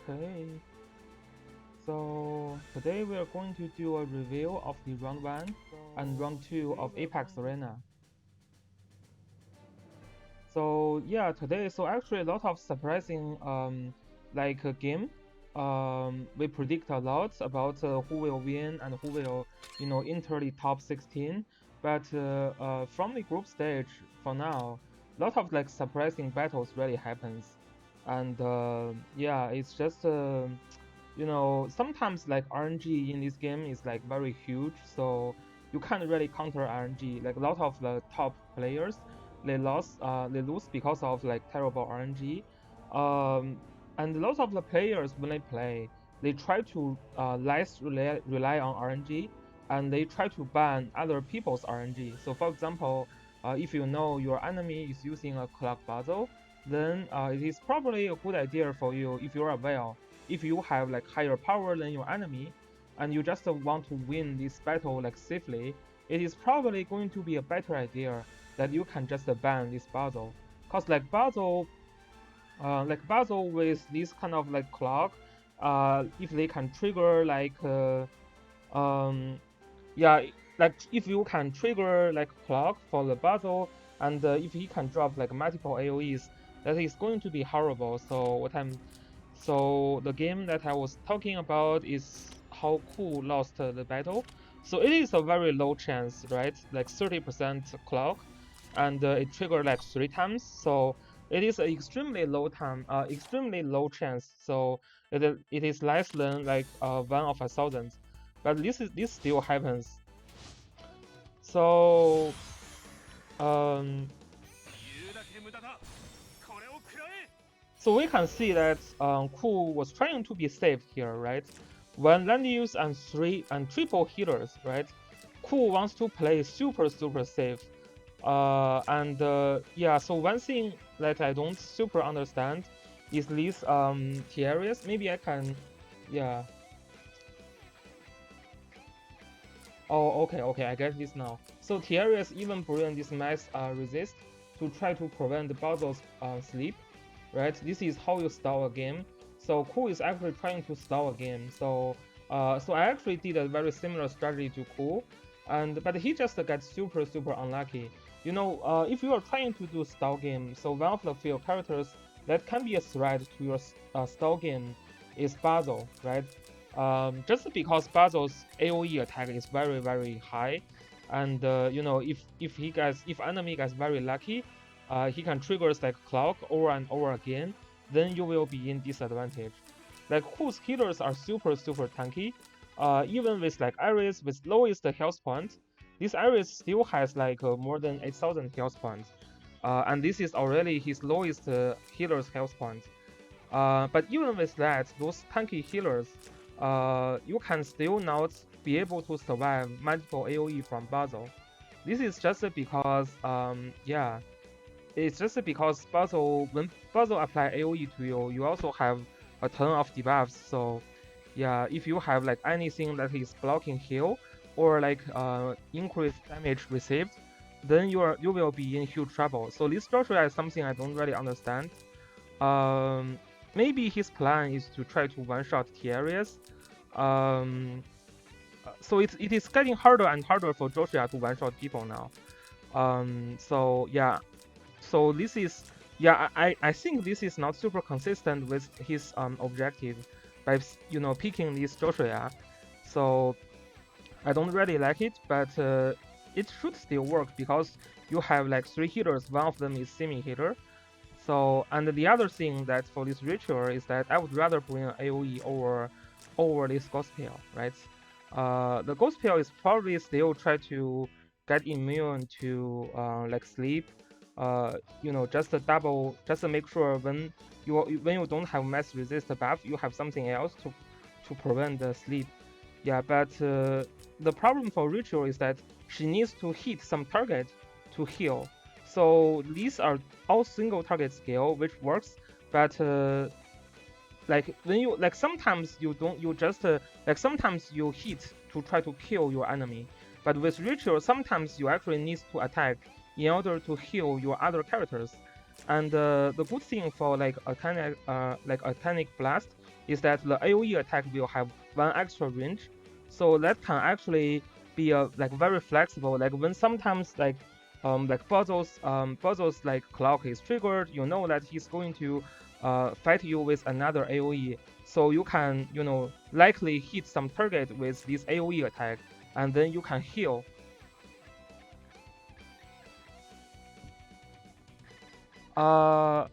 Okay, so today we are going to do a review of the round 1 and round 2 of Apex Arena. So yeah, today actually a lot of surprising game. We predict a lot about who will win and who will enter the top 16. But from the group stage for now, a lot of like surprising battles really happens, and yeah, it's just sometimes like RNG in this game is like very huge, so you can't really counter RNG. Like a lot of the top players, they lose because of like terrible RNG. Um, and lots of the players when they play, they try to less rely on RNG, and they try to ban other people's RNG. So for example, if you know your enemy is using a clock Basil, then it is probably a good idea for you if you're aware if you have like higher power than your enemy and you just want to win this battle like safely, it is probably going to be a better idea that you can just ban this Basil. Cause like Basil with this kind of like clock, if they can trigger um yeah, like if you can trigger like clock for the Basil and if he can drop like multiple AoEs, that is going to be horrible. So the game that I was talking about is how Ku lost the battle. So it is a very low chance, right? Like 30% clock, and it triggered like 3 times. So it is an extremely low chance. So it is less than like 1 of 1,000. But this still happens. So um, so we can see that Ku was trying to be safe here, right? When Landius and triple healers, right? Ku wants to play super safe. And yeah, so one thing that I don't super understand is this Tiaris. Maybe I can, yeah. Oh, okay, I get this now. So Tiaris even bring this max resist to try to prevent Basil's sleep, right? This is how you stall a game. So Ku is actually trying to stall a game. So I actually did a very similar strategy to Ku, and but he just got super unlucky. If you are trying to do stall game, so one of the few characters that can be a threat to your stall game is Basil, right? Just because Basil's AOE attack is very high, and if enemy gets very lucky, he can trigger like clock over and over again, then you will be in disadvantage. Like whose healers are super tanky, even with like Ares with lowest health point, this Ares still has like more than 8,000 health points, and this is already his lowest healer's health point. But even with that, those tanky healers, you can still not be able to survive multiple AoE from Basil. This is just because, yeah, it's just because when Basil apply AoE to you, you also have a ton of debuffs. So, yeah, if you have like anything that is blocking heal or like increased damage received, then you will be in huge trouble. So this Joshua is something I don't really understand. Um, Maybe his plan is to try to one-shot Tiaris. Um, so it is getting harder and harder for Joshua to one-shot people now. So yeah, so this is yeah I think this is not super consistent with his objective by picking this Joshua. So I don't really like it, but it should still work because you have like 3 healers. One of them is semi-healer. So, and the other thing that for this ritual is that I would rather bring an AoE over this Ghost Pill, right? The Ghost Pill is probably still try to get immune to like sleep. Just to make sure when you don't have mass resist buff, you have something else to prevent the sleep. Yeah, but the problem for Ritual is that she needs to hit some target to heal. So these are all single target skill, which works, but like when you like sometimes you don't you just like sometimes you hit to try to kill your enemy, but with Ritual sometimes you actually need to attack in order to heal your other characters. And the good thing for like Titanic Blast is that the AoE attack will have one extra range, so that can actually be like very flexible. Like when sometimes like Bazo's like clock is triggered, you know that he's going to fight you with another AoE, so you can likely hit some target with this AoE attack, and then you can heal. Uh,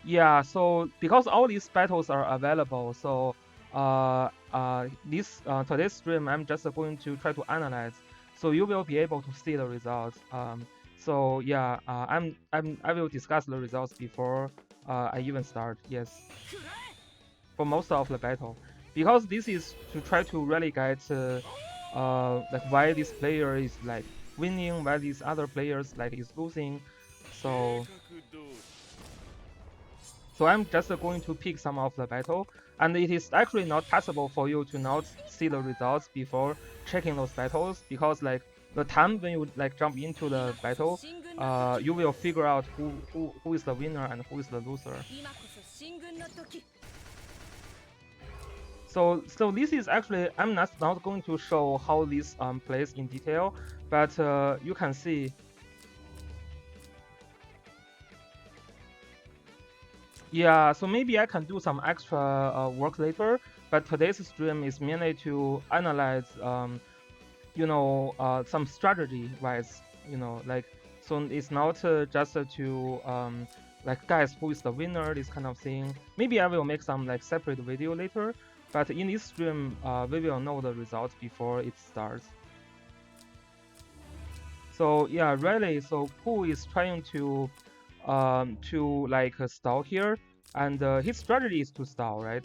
Yeah, so because all these battles are available, so today's stream I'm just going to try to analyze, so you will be able to see the results. So yeah, I will discuss the results before I even start. Yes, for most of the battle, because this is to try to really get like why this player is like winning, why these other players like is losing. So So I'm just going to pick some of the battle, and it is actually not possible for you to not see the results before checking those battles, because like the time when you like jump into the battle, you will figure out who is the winner and who is the loser. So this is actually I'm not going to show how this plays in detail, but you can see. Yeah, so maybe I can do some extra work later, but today's stream is mainly to analyze, some strategy-wise, like, so it's not just to, like, guess who is the winner, this kind of thing. Maybe I will make some, like, separate video later, but in this stream, we will know the results before it starts. So, yeah, really, so Pooh is trying to stall here, and his strategy is to stall, right?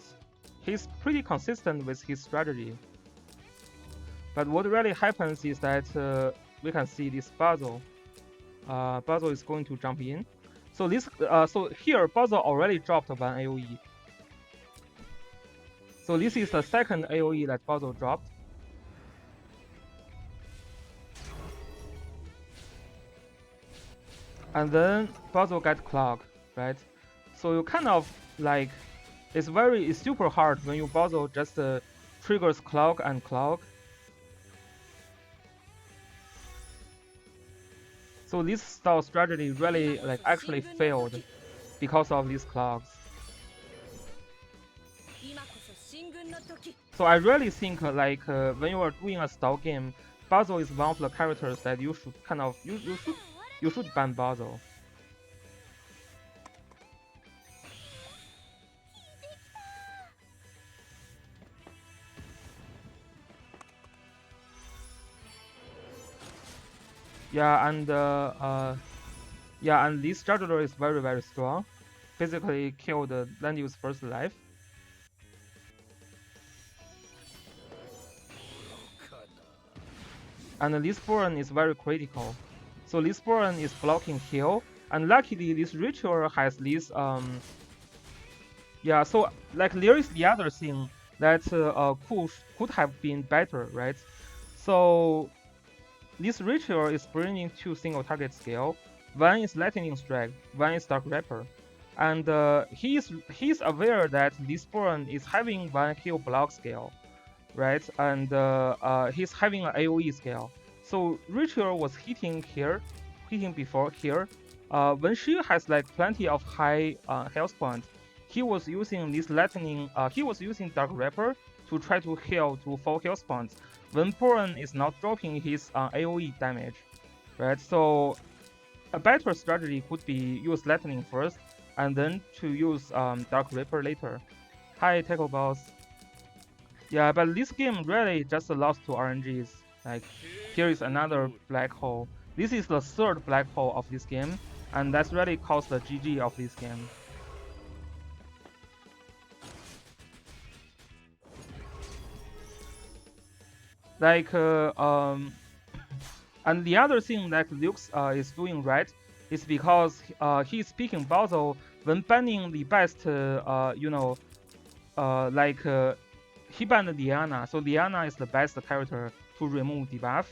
He's pretty consistent with his strategy. But what really happens is that we can see this Basil. Basil is going to jump in. So so here Basil already dropped one AoE. So this is the second AoE that Basil dropped. And then Basil got clock, right? So you kind of like it's super hard when you Basil just triggers clock and clock. So this style strategy really like actually failed because of these clocks. So I really think like when you are doing a style game, Basil is one of the characters that you should kind of you should ban Basil. Yeah, and this juggler is very strong. Physically killed Landiu's first life. And this Boran is very critical. So this Boran is blocking heal, and luckily this ritual has this yeah. So like there is the other thing that could have been better, right? So this ritual is bringing two single target skill. One is Lightning Strike, one is Dark Reaper. And he's aware that this Boran is having one heal block skill, right? And he's having an AoE skill. So Ritual was hitting before here. When she has like plenty of high health points, he was using this lightning. He was using Dark Reaper to try to heal to full health points. When Boran is not dropping his AoE damage, right? So a better strategy could be use lightning first, and then to use Dark Reaper later. Hi, Tackle Boss. Yeah, but this game really just lost to RNGs. Like, here is another black hole. This is the third black hole of this game, and that's really caused the GG of this game. Like, and the other thing that Lux is doing right is because he's picking Basil when banning the best, he banned Diana, so Diana is the best character to remove debuff.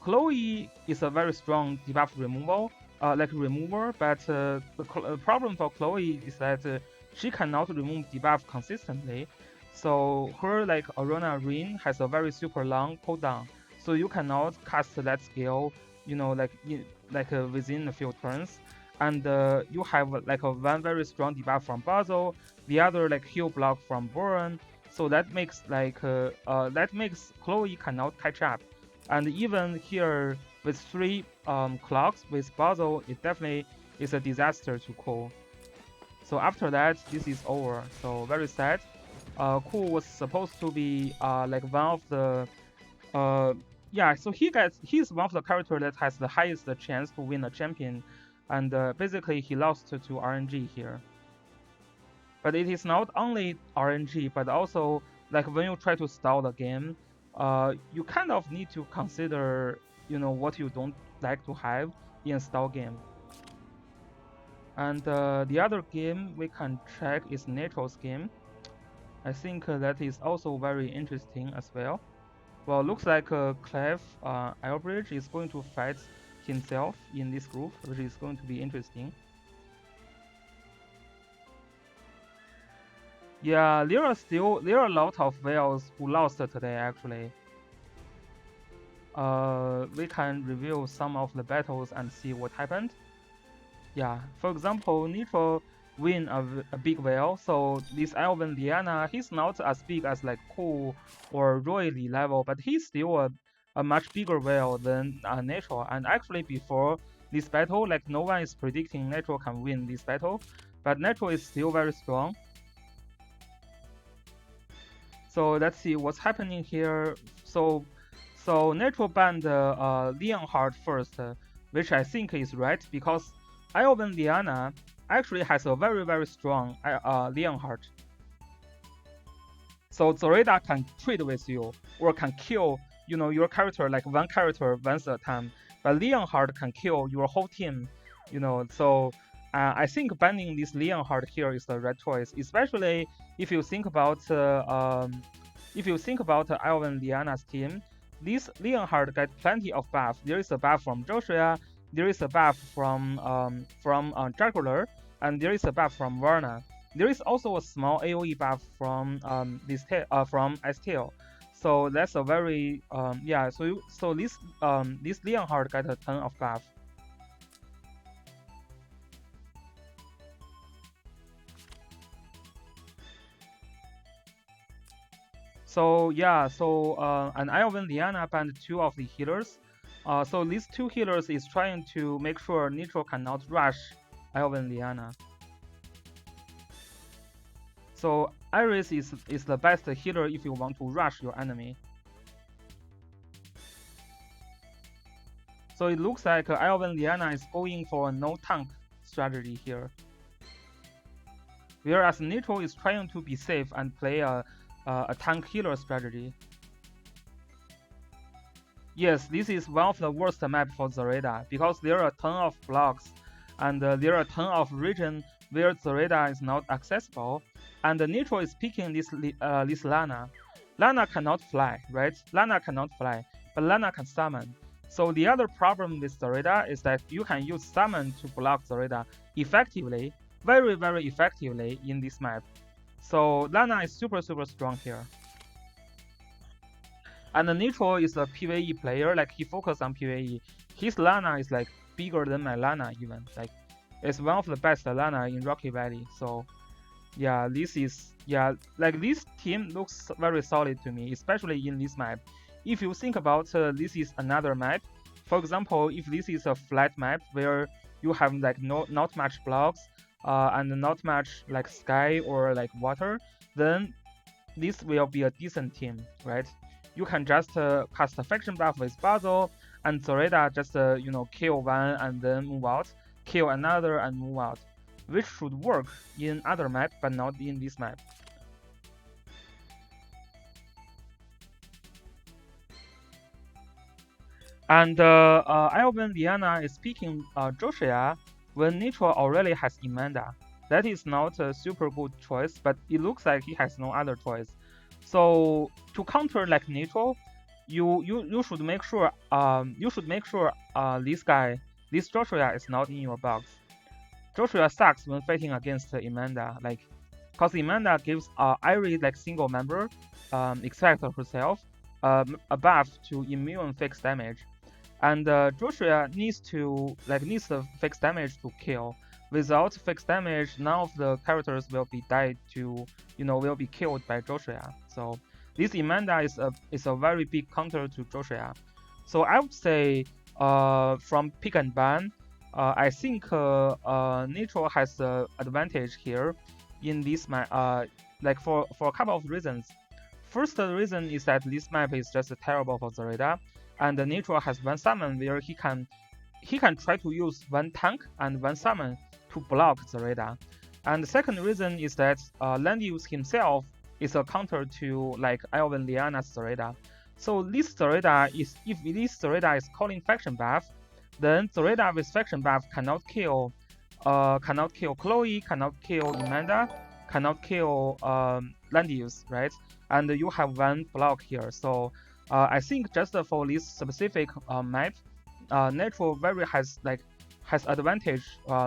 Chloe is a very strong debuff removal, like remover, but the problem for Chloe is that she cannot remove debuff consistently. So her like Arena Ring has a very super long cooldown, so you cannot cast that skill, you know, within a few turns. And you have like a one very strong debuff from Basil, the other like heal block from Boron. So that makes Chloe cannot catch up. And even here with 3 clocks with Basil, it definitely is a disaster to Cool. So after that, this is over. So very sad. Cool was supposed to be like one of the yeah. So he's one of the characters that has the highest chance to win a champion, and basically he lost to RNG here. But it is not only RNG, but also like when you try to stall the game, you kind of need to consider, you know, what you don't like to have in a stall game. And the other game we can check is Natural's game. I think that is also very interesting as well. Well, looks like Clef Elbridge is going to fight himself in this group, which is going to be interesting. Yeah, there are a lot of whales who lost today actually. We can review some of the battles and see what happened. Yeah, for example, Nitro win a big whale, so this Elven Liana, he's not as big as like Cool or Royally level, but he's still a much bigger whale than Nitro. And actually before this battle, like no one is predicting Nitro can win this battle, but Nitro is still very strong. So let's see what's happening here. So Nitro banned Leonhard first, which I think is right because Elven Liana actually has a very strong Leonhard. So Zoraida can trade with you or can kill, you know, your character like one character once at a time, but Leonhard can kill your whole team, you know. So I think banning this Leonhard here is the right choice, especially if you think about Elven Liana's team. This Leonhard got plenty of buff. There is a buff from Joshua, there is a buff from Jugular, and there is a buff from Varna. There is also a small AoE buff from from Estelle. So that's a very yeah. So this Leonhard got a ton of buff. So yeah, so and Elven Liana banned 2 of the healers. So these 2 healers is trying to make sure Nitro cannot rush Elven Liana. So Iris is the best healer if you want to rush your enemy. So it looks like Elven Liana is going for a no tank strategy here. Whereas Nitro is trying to be safe and play a tank healer strategy. Yes, this is one of the worst map for Zoraida because there are a ton of blocks and there are a ton of region where Zoraida is not accessible. And Nitro is picking this Lana. Lana cannot fly, right? Lana cannot fly, but Lana can summon. So the other problem with Zoraida is that you can use summon to block Zoraida effectively, very effectively in this map. So Lana is super strong here. And Nitro is a PvE player, like he focuses on PvE. His Lana is like bigger than my Lana even. Like it's one of the best Lana in Rocky Valley. So yeah, this team looks very solid to me, especially in this map. If you think about this is another map, for example, if this is a flat map where you have like not much blocks and not much like sky or like water, then this will be a decent team, right? You can just cast a faction buff with Basil, and Zoraida just you know, kill one and then move out, kill another and move out, which should work in other map but not in this map. And Elven Liana is picking Joshua when Nitro already has Emanda. That is not a super good choice, but it looks like he has no other choice. So to counter like Nitro, you should make sure this this Joshua is not in your box. Joshua sucks when fighting against Amanda, like, cause Amanda gives every like single member, except herself, a buff to immune fixed damage, and Joshua needs the fixed damage to kill. Without fixed damage, none of the characters will be will be killed by Joshua. So this Amanda is a very big counter to Joshua. So I would say from pick and ban, I think Neutral has the advantage here in this map. Like for a couple of reasons. First reason is that this map is just terrible for Zareda, and Neutral has one summon where he can try to use one tank and one summon to block Zareda. And the second reason is that Landius himself is a counter to like Elven Liana's Zareda. So this Zareda is, if this Zareda is calling faction buff, then Zareda with faction buff cannot kill Chloe, cannot kill Amanda, cannot kill Landius, right? And you have one block here. So I think just for this specific map, Natural very has advantage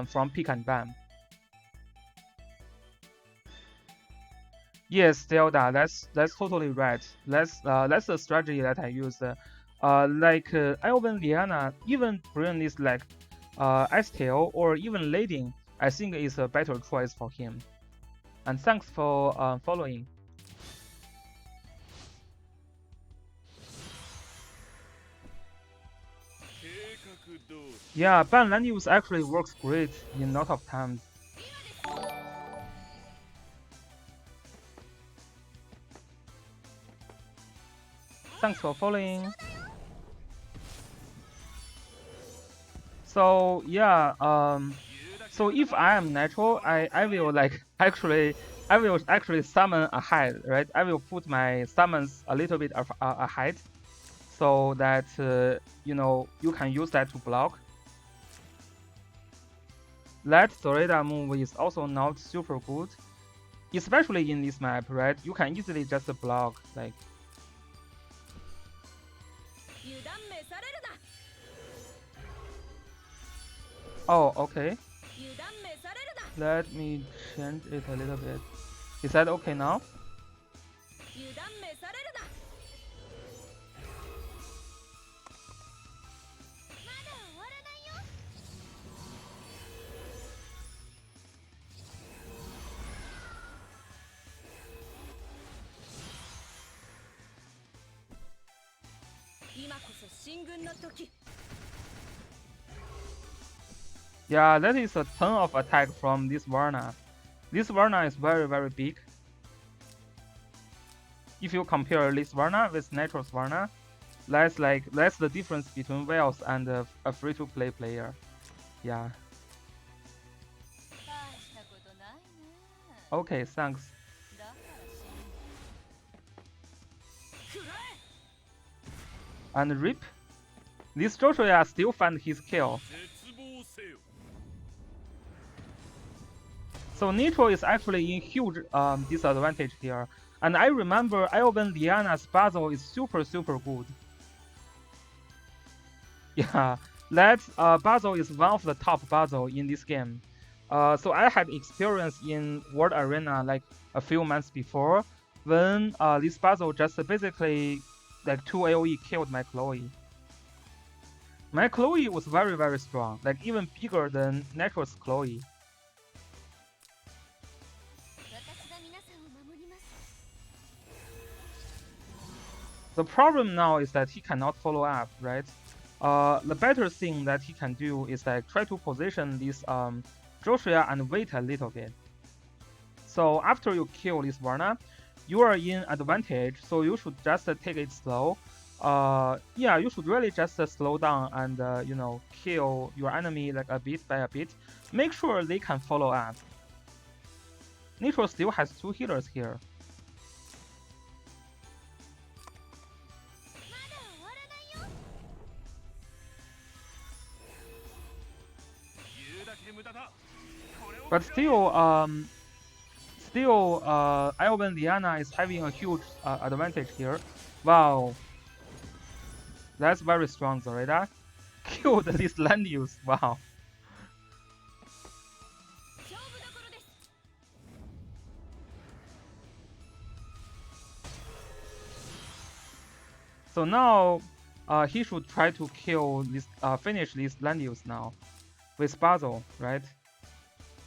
from pick and ban. Yes, Zelda, that's totally right. That's the strategy that I use. Elven Liana, even bring this like Estel or even Lading, I think is a better choice for him. And thanks for following. Yeah, ban Landius actually works great in a lot of times. Thanks for following. So yeah, so if I am Natural, I will like actually summon ahead, right? I will put my summons a little bit ahead, so that you can use that to block. That Zoreda move is also not super good, especially in this map, right? You can easily just block like. Oh, okay. Let me change it a little bit. Is that okay now? Yeah, that is a ton of attack from this Varna. This Varna is very, very big. If you compare this Varna with Natural's Varna, that's the difference between Wales and a free-to-play player. Yeah. Okay, thanks. And RIP. This Joshua still find his kill. So Nitro is actually in huge disadvantage here. And I remember Elven Liana's Basil is super good. Yeah, that Basil is one of the top Basil in this game. So I had experience in World Arena like a few months before, when this Basil just basically like 2 AoE killed my Chloe. My Chloe was very strong, like even bigger than Natural's Chloe. The problem now is that he cannot follow up, right? The better thing that he can do is like try to position this Joshua and wait a little bit. So after you kill this Varna, you are in advantage, so you should just take it slow. Yeah, you should really just slow down and kill your enemy like a bit by a bit. Make sure they can follow up. Nitro still has 2 healers here. But still, Elven Liana is having a huge advantage here. Wow, that's very strong, Zareda. killed this land use. Wow. So now he should try to kill this, finish this land use now with Basil, right?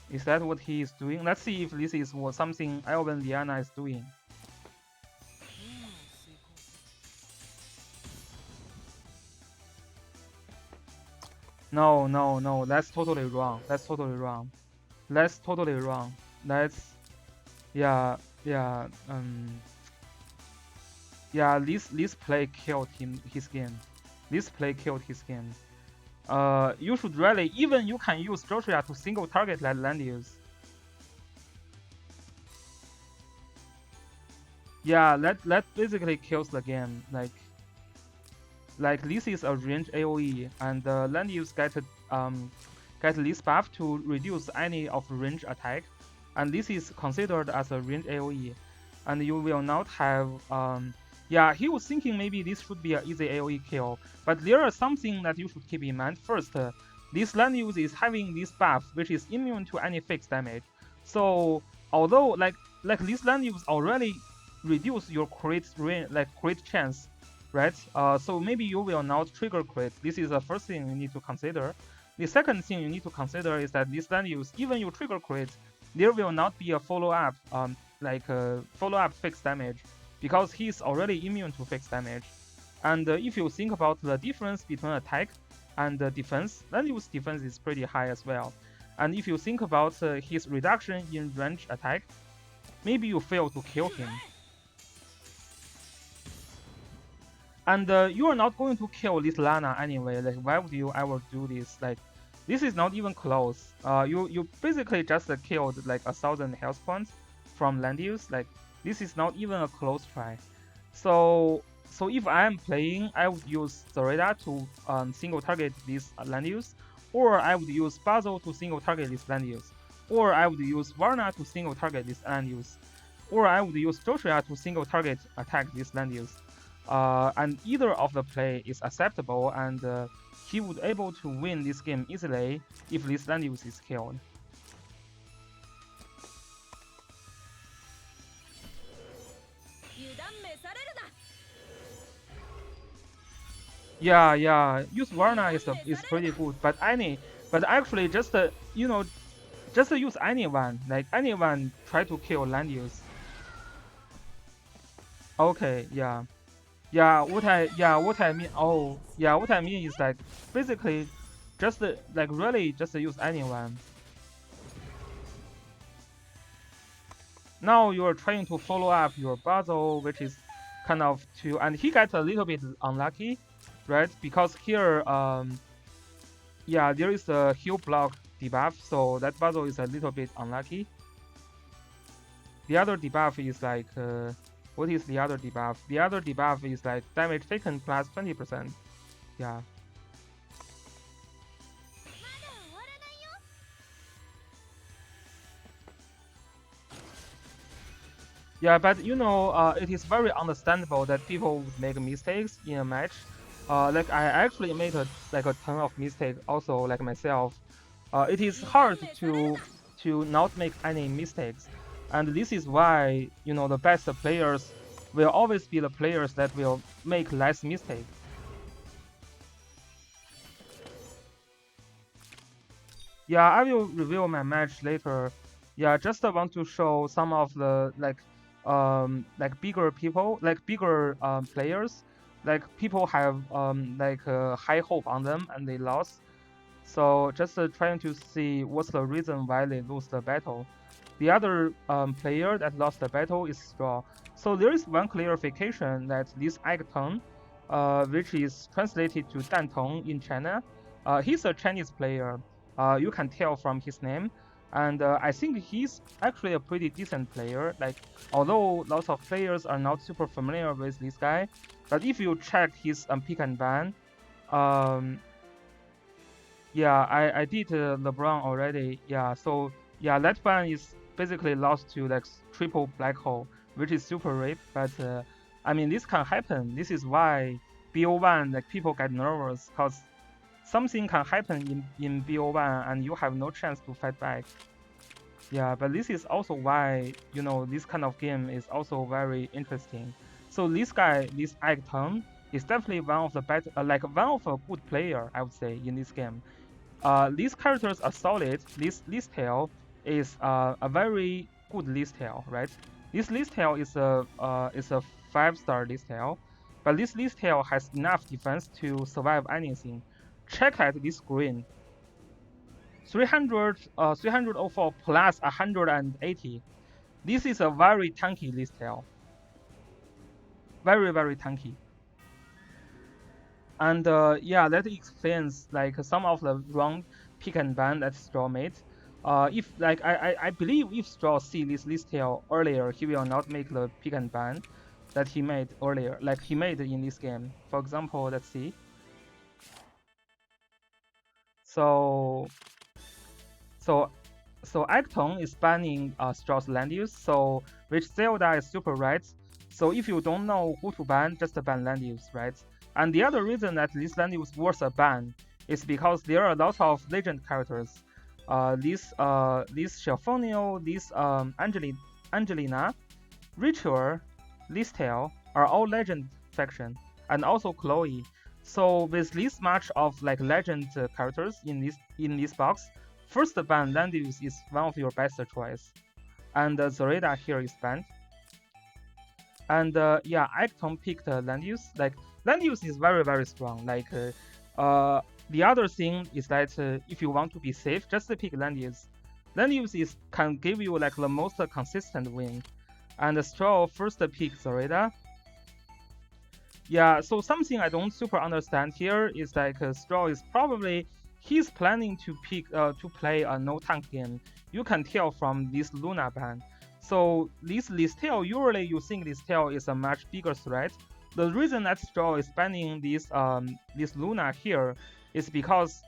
Is that what he is doing? Let's see if this is what something Elven Liana is doing. No, no, no, that's totally wrong. That's totally wrong. That's totally wrong. That's, yeah, yeah, yeah, this play killed his game. This play killed his game. You should really, even you can use Joshua to single target that land use. Yeah, that basically kills the game. Like this is a range AOE, and land use get this buff to reduce any of range attack, and this is considered as a range AOE, and you will not have yeah, he was thinking maybe this should be an easy AOE kill, but there is something that you should keep in mind. First, this land use is having this buff, which is immune to any fixed damage. So although like this land use already reduce your crit chance, right? So maybe you will not trigger crit. This is the first thing you need to consider. The second thing you need to consider is that this land use, even you trigger crit, there will not be a follow-up follow-up fixed damage, because he's already immune to fixed damage. And if you think about the difference between attack and defense, land use defense is pretty high as well. And if you think about his reduction in range attack, maybe you fail to kill him. And you are not going to kill this Lana anyway. Like, why would you ever do this? Like, this is not even close. You basically just killed like 1,000 health points from land use. Like, this is not even a close try. So if I am playing, I would use Zareda to single target this land use, or I would use Basil to single target this land use, or I would use Varna to single target this land use, or I would use Joshua to single target attack this land use. And either of the play is acceptable, and he would able to win this game easily if this land use is killed. Yeah, use Varna is pretty good, but actually just just use anyone, like anyone try to kill land use. Okay, yeah. What I mean, what I mean is like basically just like really just use anyone. Now you're trying to follow up your Basil, which is kind of too, and he got a little bit unlucky, right? Because here, yeah, there is a heal block debuff, so that Basil is a little bit unlucky. The other debuff is like, what is the other debuff? The other debuff is like damage taken plus 20%. Yeah. Yeah, but you know, it is very understandable that people would make mistakes in a match. Like I actually made a ton of mistakes also, like myself. It is hard to not make any mistakes, and this is why, you know, the best players will always be the players that will make less mistakes. Yeah, I will reveal my match later. Yeah, just want to show some of the like bigger people, like bigger players, like people have high hope on them and they lost. So just trying to see what's the reason why they lose the battle. The other player that lost the battle is Straw. So there is one clarification that this Egg Tong, which is translated to Dan Tong in China, he's a Chinese player. You can tell from his name, and I think he's actually a pretty decent player. Like, although lots of players are not super familiar with this guy, but if you check his pick and ban, yeah, I did LeBron already. Yeah, so yeah, that ban is basically lost to like triple black hole, which is super rip. But I mean, this can happen. This is why BO1 like people get nervous, cause something can happen in BO1 and you have no chance to fight back. Yeah, but this is also why, you know, this kind of game is also very interesting. So this guy, this Acton, is definitely one of the better, like one of a good player, I would say, in this game. These characters are solid. This Listel is a very good Listel, right? This Listel is a 5-star Listel, but this Listel has enough defense to survive anything. Check out this green. 304 plus 180. This is a very tanky Listel. Very, very tanky. And yeah, that explains like some of the wrong pick and ban that Straw made. If like I believe if Straw see this Listel earlier, he will not make the pick and ban that he made earlier, like he made in this game. For example, let's see. So Acton is banning Straw's land use, so which Zelda is super right. So if you don't know who to ban, just ban land use, right? And the other reason that this land use worth a ban is because there are a lot of legend characters. This Shelfonio, this Angelina, Ritual, Listel are all legend faction, and also Chloe. So with this much of like legend characters in this box, first ban Landius is one of your best choice, and Zoraida here is banned. And yeah, Acton picked Landius. Like Landius is very, very strong. Like the other thing is that if you want to be safe, just pick Landius. Landius can give you like the most consistent win. And Straw first pick Zoraida. Yeah, so something I don't super understand here is like Straw is probably he's planning to pick to play a no tank game. You can tell from this Luna ban. So this Listel, usually you think Listel is a much bigger threat. The reason that Straw is banning this Luna here is because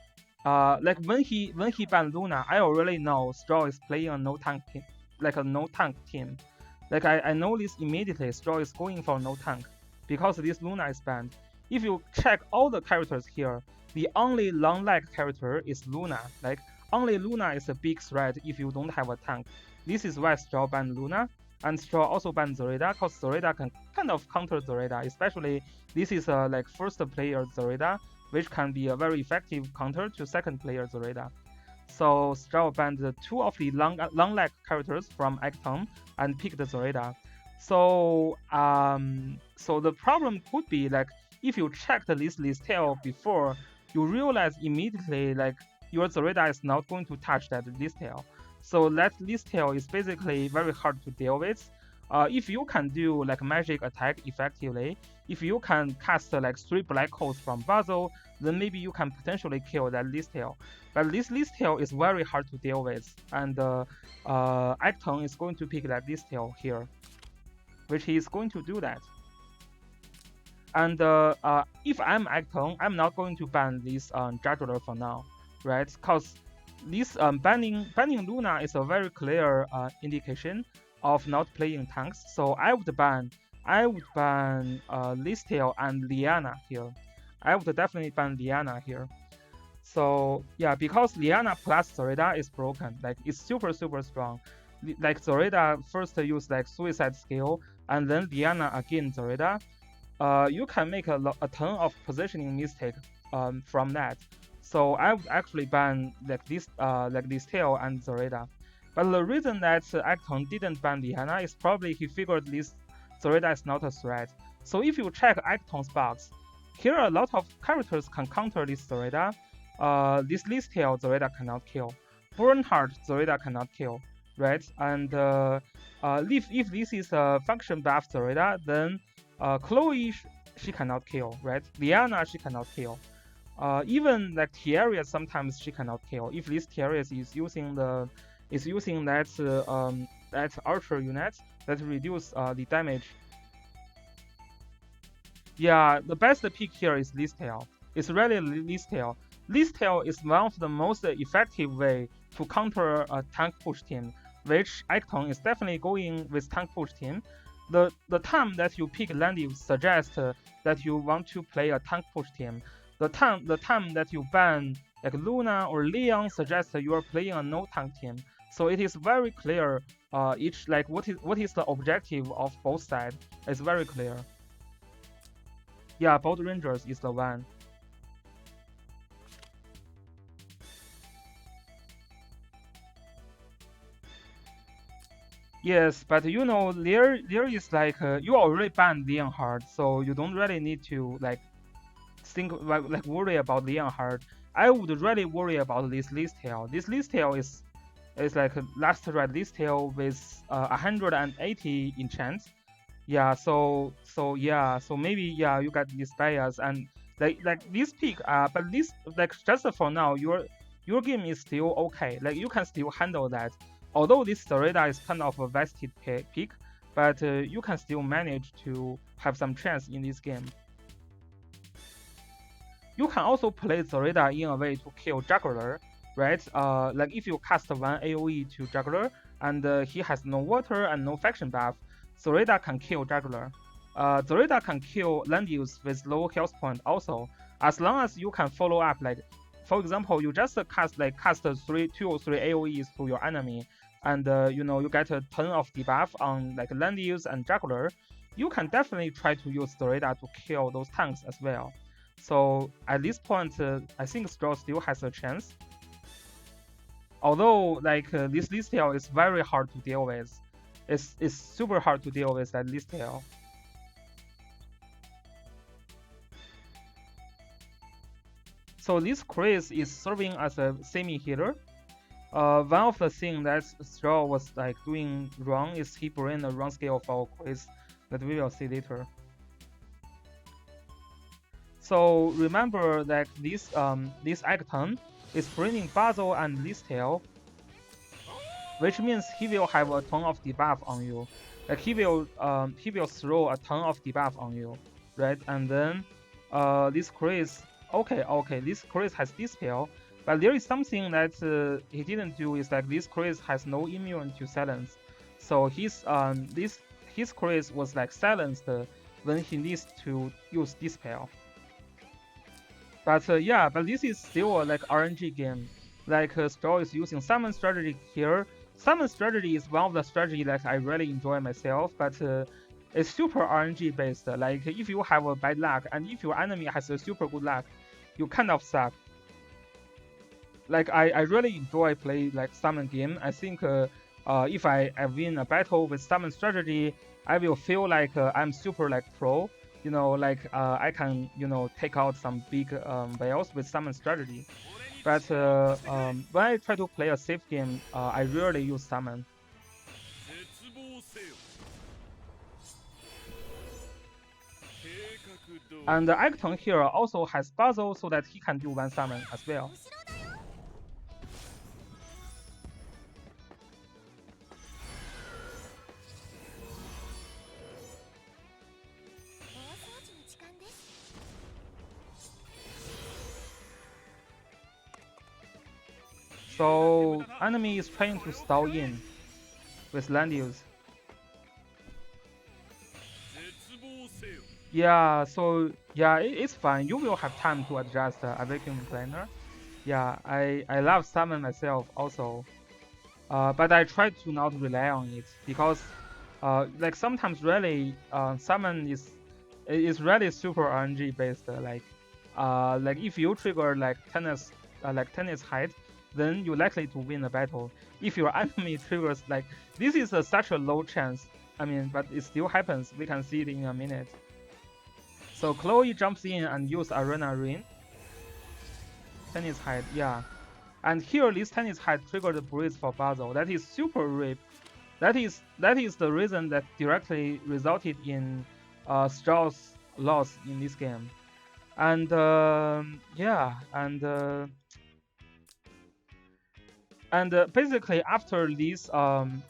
like when he banned Luna, I already know Straw is playing a no tank team, like a no tank team. Like I know this immediately. Straw is going for no tank because this Luna is banned. If you check all the characters here, the only long leg character is Luna. Like only Luna is a big threat if you don't have a tank. This is why Straw banned Luna, and Straw also banned Zoraida, because Zoraida can kind of counter Zoraida, especially this is a like first player Zoraida, which can be a very effective counter to second player Zoraida. So Straw banned two of the long leg characters from Acton and picked Zoraida. So so the problem could be like if you checked this Listel before, you realize immediately like your Zoraida is not going to touch that Listel. So that Listel is basically very hard to deal with. If you can do like magic attack effectively, if you can cast like 3 black holes from Basil, then maybe you can potentially kill that Listel. But this Listel is very hard to deal with, and Acton is going to pick that Listel here, which he is going to do that. And if I'm Acton, I'm not going to ban this Jugular for now, right? Because this banning Luna is a very clear indication of not playing tanks. So I would ban Listel and Liana here. I would definitely ban Liana here. So yeah, because Liana plus Zoraida is broken, like it's super strong. Like Zoraida first use like suicide skill, and then Liana again Zoraida. You can make a ton of positioning mistake from that. So I would actually ban like Listel and Zoraida. But the reason that Acton didn't ban Liana is probably he figured this Zoraida is not a threat. So if you check Acton's box, here are a lot of characters can counter this Zoraida. This Listel Zoraida cannot kill. Bernhardt Zoraida cannot kill, right? And if this is a function buff Zoraida, then Chloe she cannot kill, right? Liana she cannot kill. Even like Tiarius sometimes she cannot kill. If this Tiarius is using that archer unit that reduce the damage. Yeah, the best pick here is Listel. It's really Listel. Listel is one of the most effective way to counter a tank push team, which Acton is definitely going with tank push team. The time that you pick Landius suggests that you want to play a tank push team. the time that you ban like Luna or Leon suggests you are playing a no tank team. So it is very clear. Each like what is the objective of both sides? It's very clear. Yeah, both Rangers is the one. Yes, but you know there is like you already banned Leonhard, so you don't really need to like think like worry about Leonhard. I would really worry about this Listel. This Listel is like last right Listel with 180 enchants. Yeah, so maybe yeah you got this bias and like this pick but this like just for now your game is still okay, like you can still handle that. Although this Sarada is kind of a vested pick, but you can still manage to have some chance in this game. You can also play Sarada in a way to kill Juggler, right? Like if you cast one AoE to Juggler and he has no water and no faction buff, Zoraida can kill Juggler. Zoraida can kill Landius with low health point also, as long as you can follow up. Like, for example, you just cast 2 or 3 AOEs to your enemy, and you know you get a ton of debuff on like Landius and Juggler. You can definitely try to use Zoraida to kill those tanks as well. So at this point, I think Stroll still has a chance. Although like this Listel is very hard to deal with. It's super hard to deal with that Listel. So this Chris is serving as a semi-healer. One of the things that Stroll was like doing wrong is he bring the wrong scale for Chris that we will see later. So remember that this Acton is bringing Basil and Listel, which means he will have a ton of debuff on you. Like he will throw a ton of debuff on you, right? And then this Chris, okay, this Chris has Dispel, but there is something that he didn't do is like this Chris has no immune to silence, so his Chris was like silenced when he needs to use Dispel. But yeah, but this is still a like RNG game. Like Stroll is using summon strategy here. Summon strategy is one of the strategy that I really enjoy myself, but it's super RNG based. Like if you have a bad luck and if your enemy has a super good luck, you kind of suck. Like I really enjoy play like summon game. I think if I win a battle with summon strategy, I will feel like I'm super like pro. You know, like I can take out some big whales with summon strategy. But when I try to play a safe game, I rarely use summon. And Acton here also has Basil so that he can do one summon as well. So enemy is trying to stall in with Landius. Yeah, so yeah, it's fine. You will have time to adjust a vacuum planner. Yeah, I love summon myself also, but I try to not rely on it because like sometimes really summon is really super RNG based. Like if you trigger like tennis height, then you're likely to win the battle. If your enemy triggers like this is such a low chance. I mean, but it still happens. We can see it in a minute. So Chloe jumps in and uses Arena Ring. Tennis height, yeah. And here this tennis height triggered the breeze for Basil. That is super rip. That is the reason that directly resulted in Stroll's loss in this game. And yeah, and basically after this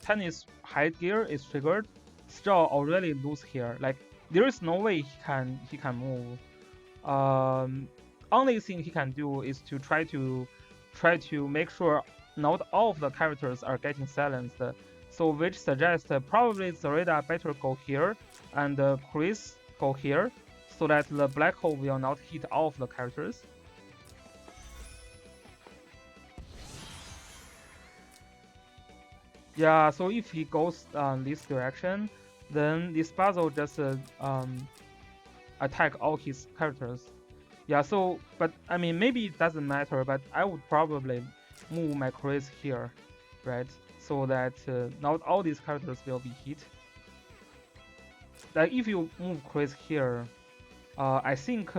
tennis height gear is triggered, Stroll already lose here. Like there is no way he can move. Only thing he can do is to try to make sure not all of the characters are getting silenced. So which suggests probably Zoraida better go here and Chris go here. so that the black hole will not hit all of the characters. Yeah, so if he goes this direction, then this puzzle just attack all his characters. Yeah, so, but I mean, maybe it doesn't matter, but I would probably move my Chris here, right? So that not all these characters will be hit. Like if you move Chris here, I think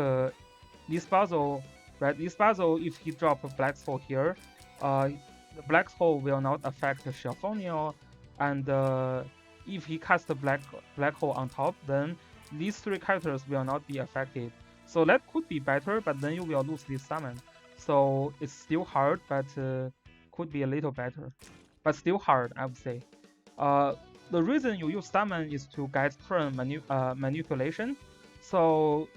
this puzzle, right? This puzzle, if he drop a black hole here, the black hole will not affect Shelfonio, and if he casts the black hole on top, then these three characters will not be affected. So that could be better, but then you will lose this summon. So it's still hard, but could be a little better. But still hard, I would say. The reason you use summon is to get turn manipulation. So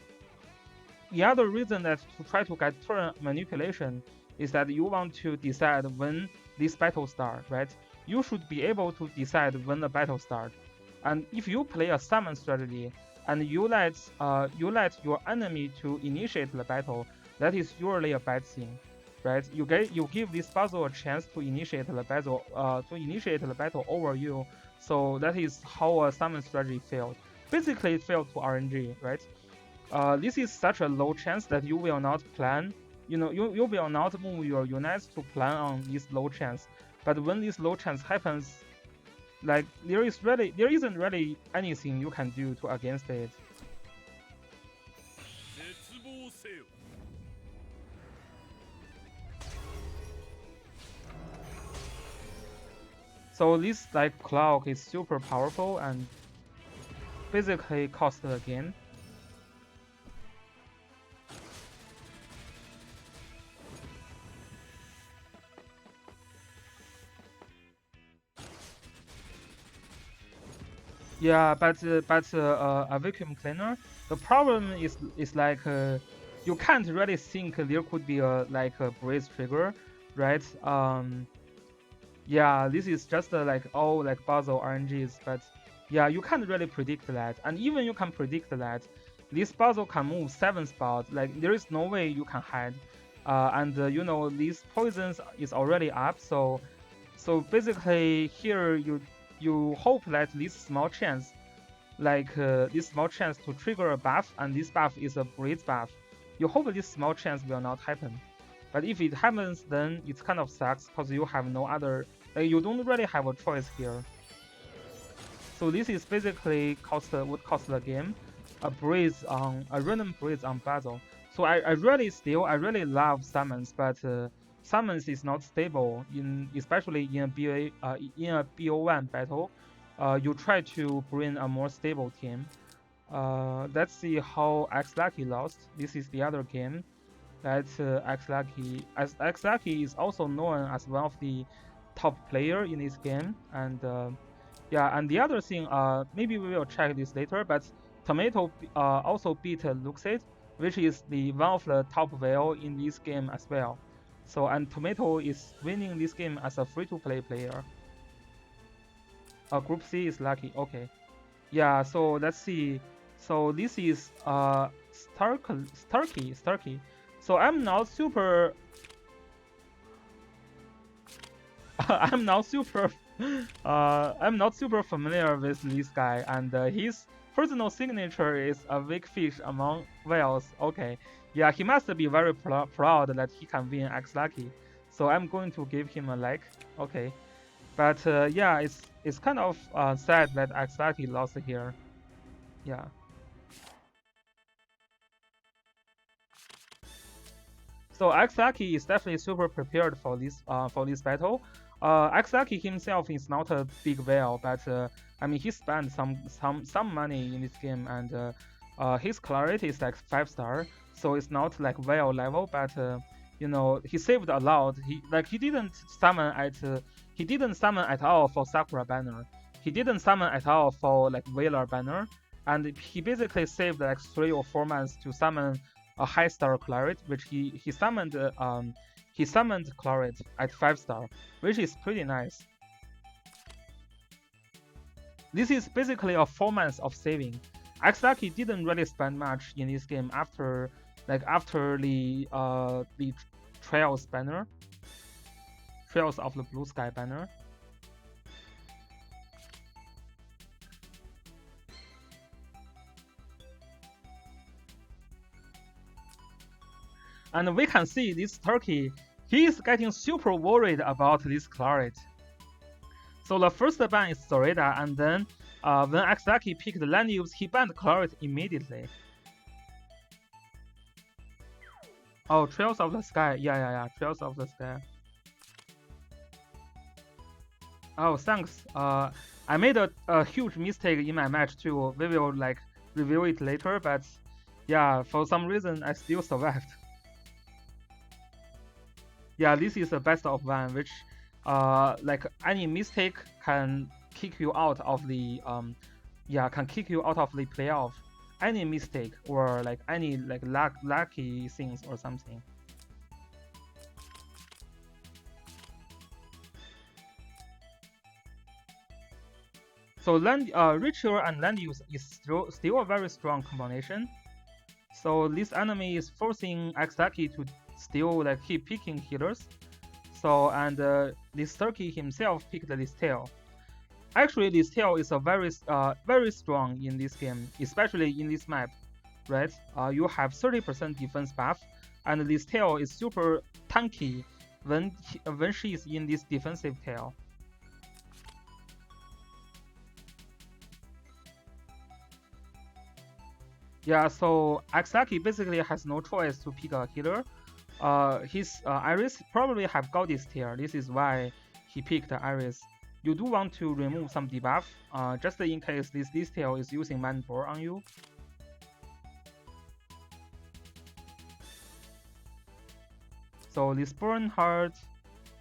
the other reason that to try to get turn manipulation is that you want to decide when this battle start, right? You should be able to decide when the battle start. And if you play a summon strategy and you let your enemy to initiate the battle, that is usually a bad thing, right? You give this puzzle a chance to initiate the battle over you. So that is how a summon strategy failed. Basically, it failed to RNG, right? This is such a low chance that you will not plan. You will not move your units to plan on this low chance. But when this low chance happens, like there isn't really anything you can do to against it. So this like clock is super powerful and basically cost the game. Yeah, but a vacuum cleaner. The problem is like you can't really think there could be a breeze trigger, right? Yeah, this is just like all like puzzle RNGs, but yeah, you can't really predict that. And even you can predict that, this puzzle can move 7 spots. Like there is no way you can hide. And you know these poisons is already up, so basically here you hope that this small chance, this small chance to trigger a buff, and this buff is a breeze buff. You hope this small chance will not happen. But if it happens, then it kind of sucks because you have no other. You don't really have a choice here. So this is basically would cost the game a random breeze on battle. So I really love summons, but summons is not stable especially in a BO1 battle. You try to bring a more stable team. Let's see how X Lucky lost. This is the other game that X Lucky is also known as one of the top player in this game, and yeah, and the other thing, maybe we will check this later, but Tomato also beat Luxid, which is one of the top whale in this game as well. So, and Tomato is winning this game as a free-to-play player. Group C is lucky. Okay. Yeah. So let's see. So this is Starkey. So I'm not super. I'm not super familiar with this guy, and his personal signature is a weak fish among whales. Okay, yeah, he must be very proud that he can win X Lucky. So I'm going to give him a like. Okay, but yeah, it's kind of sad that X Lucky lost here. Yeah. So X Lucky is definitely super prepared for this battle. X Lucky himself is not a big whale, but I mean he spent some money in this game, and his clarity is like 5-star, so it's not like whale level, but you know he saved a lot. He didn't summon at all for Sakura banner. He didn't summon at all for like Whaler banner, and he basically saved like 3 or 4 months to summon a high star Claret, which he summoned Claret at 5-star, which is pretty nice. This is basically a 4 months of saving. Axaki didn't really spend much in this game after the Trails banner, Trails of the Blue Sky banner. And we can see this Turkey, he is getting super worried about this Claret. So the first ban is Zoreda, and then when Axaki picked Lanius, he banned Claret immediately. Oh, Trails of the Sky. Yeah. Trails of the Sky. Oh, thanks. I made a huge mistake in my match too. We will like review it later, but yeah, for some reason I still survived. Yeah, this is the best of one, which like any mistake can kick you out of the playoff. Any mistake or like any like lucky things or something. So Ritual and land use is still a very strong combination. So this enemy is forcing Axaki to still like keep picking healers. So and this Turkey himself picked this tail. Actually, this tail is a very strong in this game, especially in this map, right? You have 30% defense buff, and this tail is super tanky when she is in this defensive tail. Yeah, so Axaki basically has no choice to pick a healer. His Iris probably have got this tier. This is why he picked Iris. You do want to remove some debuff, just in case this tail is using Manbore on you. So this burn hard.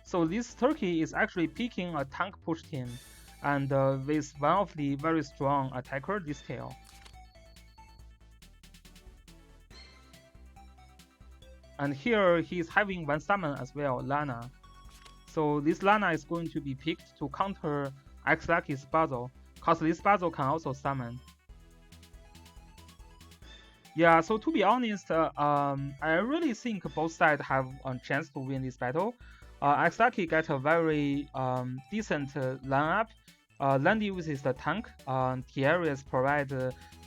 So this Turkey is actually picking a tank push team, and with one of the very strong attacker, this tail. And here he's having one summon as well, Lana. So this Lana is going to be picked to counter Axaki's Basil, cause this Basil can also summon. Yeah, so to be honest, I really think both sides have a chance to win this battle. Axaki get a very decent lineup. Land uses the tank. Tiaris provide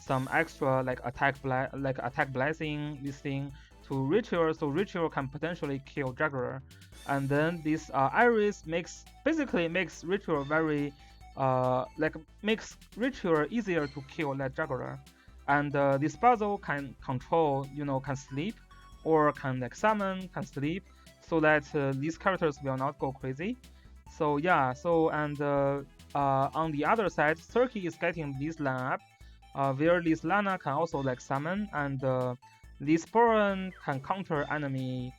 some extra like attack blessing this thing to Ritual, so Ritual can potentially kill Juggler. And then this Iris basically makes Ritual very makes Ritual easier to kill that Juggler. And this puzzle can control, can sleep, or can like summon, can sleep, so that these characters will not go crazy. So yeah, and on the other side, Turkey is getting this lineup, where this Lana can also like summon, and this Boron can counter enemy,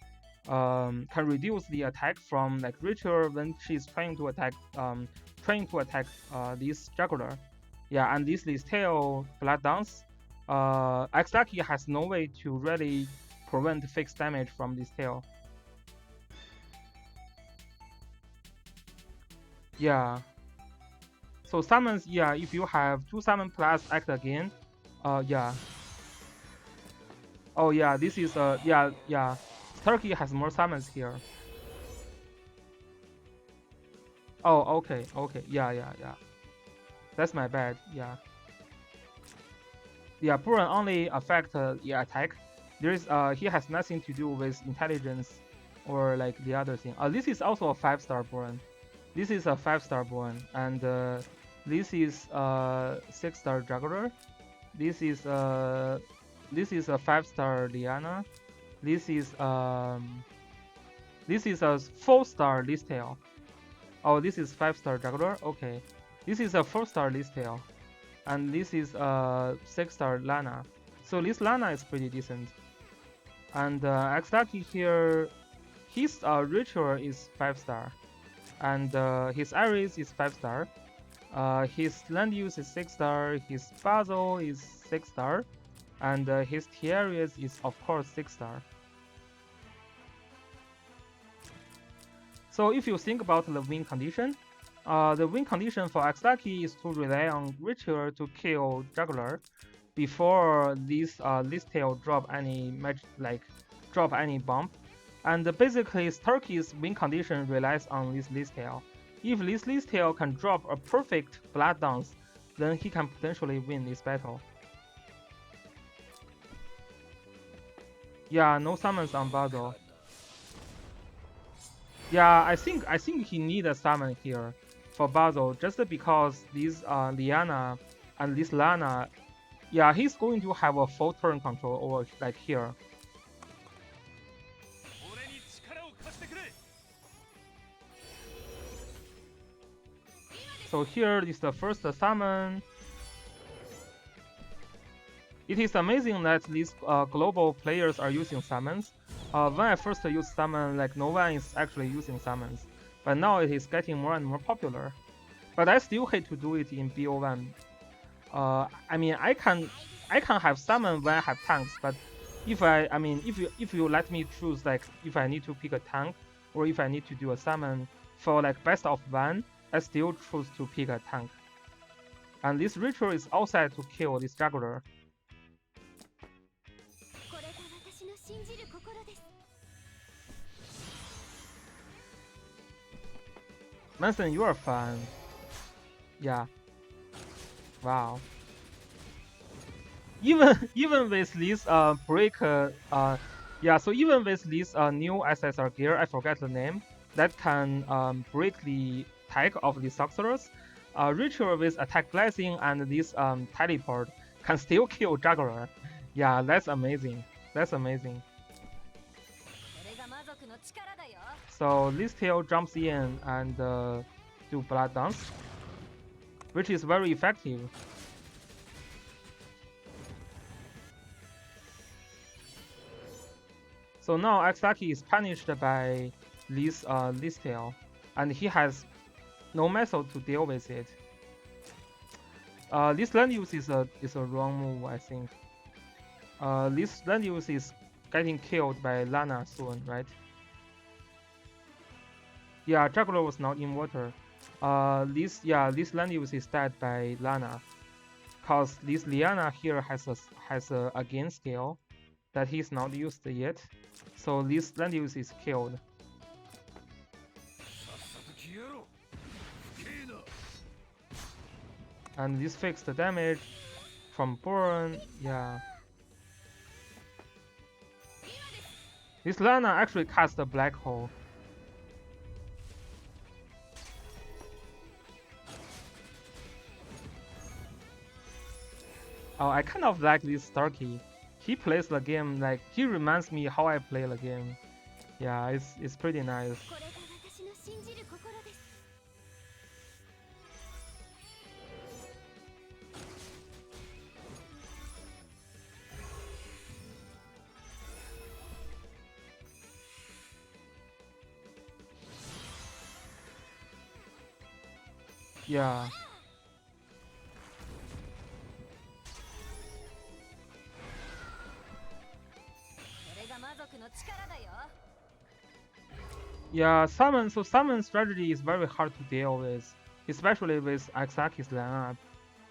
can reduce the attack from like Ritual when she's trying to attack this Juggler. Yeah, and this tail Blood Dance. Axaki has no way to really prevent fixed damage from this tail. Yeah. So summons, yeah, if you have 2 summon plus act again, yeah. Oh yeah, this is yeah. Turkey has more summons here. Oh, okay, yeah. That's my bad, yeah. Yeah, Buran only affect attack. There is he has nothing to do with intelligence or like the other thing. This is also a 5-star Buran. This is a 5-star Buran, and this is a 6-star Juggler. This is a 5-star Liana. This is a 4-star Listail. Oh, this is 5-star Juggler. Okay, this is a 4-star Listail. And this is a 6-star Lana. So this Lana is pretty decent. And Axaki here, his Ritual is 5-star. And his Iris is 5-star. His land use is 6-star. His Basil is 6-star. And his Tiaris is of course 6-star. So if you think about the win condition, the win condition for Axaki is to rely on Ritual to kill Juggler, before this tail drop any drop any bomb. And basically, Turkey's win condition relies on this tail. If this tail can drop a perfect blood dance, then he can potentially win this battle. Yeah, no summons on Basil. Yeah, I think he need a summon here for Basil just because this Liana and this Lana, yeah, he's going to have a full turn control over like here. So here is the first summon. It is amazing that these global players are using summons. When I first used summon, like no one is actually using summons, but now it is getting more and more popular. But I still hate to do it in BO1. I mean, I can have summon when I have tanks, but if if you let me choose, like if I need to pick a tank or if I need to do a summon for like best of one, I still choose to pick a tank. And this ritual is outside to kill this juggler. Manson, you are fun. Yeah. Wow. Even with this break yeah, so even with this new SSR gear, I forget the name, that can break the tag of the sorcerers, ritual with attack blessing and this teleport can still kill juggler. Yeah, that's amazing. That's amazing. So this tail jumps in and do blood dance, which is very effective. So now Aksaki is punished by this tail, and he has no method to deal with it. This land use is a wrong move, I think. This land use is getting killed by Lana soon, right? Yeah, Juggler was not in water. This land use is dead by Lana, cause this Liana here has a again skill that he's not used yet, so this land use is killed. And this fixed the damage from Burn, yeah. This Lana actually cast a black hole. Oh, I kind of like this Starkey. He plays the game like he reminds me how I play the game. Yeah, it's pretty nice. Yeah. Yeah, summon strategy is very hard to deal with, especially with Aksaki's lineup.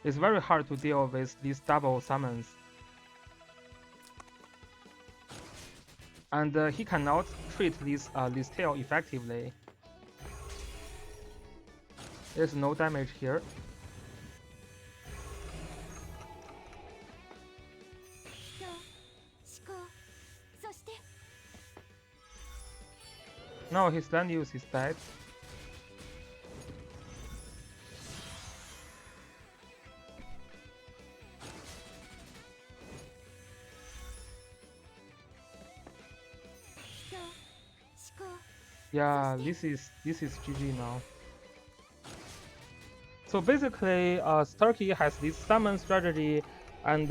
It's very hard to deal with these double summons. And he cannot treat this tail effectively. There's no damage here. No, his land use is dead. Yeah, this is GG now. So basically, Starkey has this summon strategy, and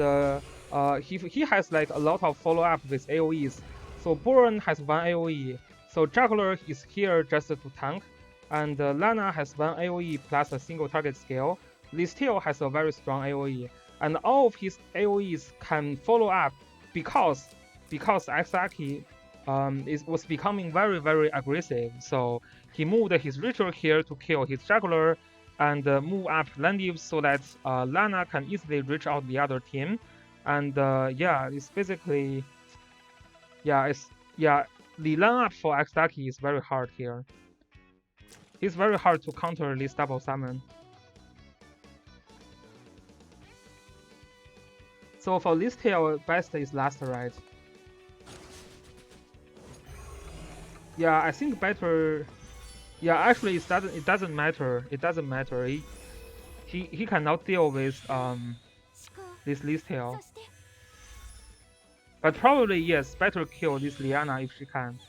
he has like a lot of follow up with AOEs. So Burn has one AOE. So Juggler is here just to tank, and Lana has one AOE plus a single target skill. This tail has a very strong AOE, and all of his AOEs can follow up because Aksaki was becoming very aggressive. So he moved his ritual here to kill his Juggler and move up Landiv so that Lana can easily reach out the other team. And yeah, it's basically the lineup for Xdaki is very hard here. It's very hard to counter this double summon. So for this tail, best is last, right? Yeah, I think better. Yeah, actually, it doesn't matter. It doesn't matter. He cannot deal with this Liz tail. But probably yes, better kill this Liana if she can.